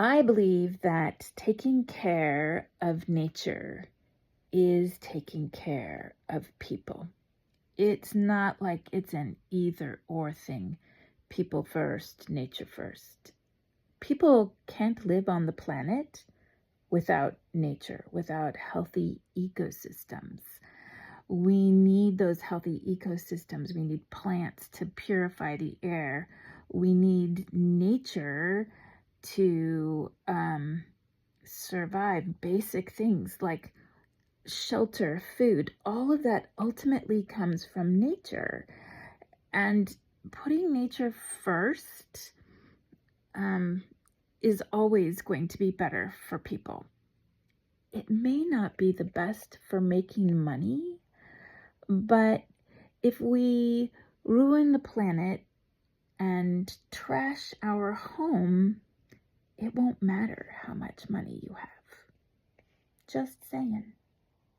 I believe that taking care of nature is taking care of people. It's not like it's an either or thing. People first, nature first. People can't live on the planet without nature, without healthy ecosystems. We need those healthy ecosystems. We need plants to purify the air. We need nature to survive basic things like shelter, food. All of that ultimately comes from nature. And putting nature first is always going to be better for people. It may not be the best for making money, but if we ruin the planet and trash our home, it won't matter how much money you have. Just saying.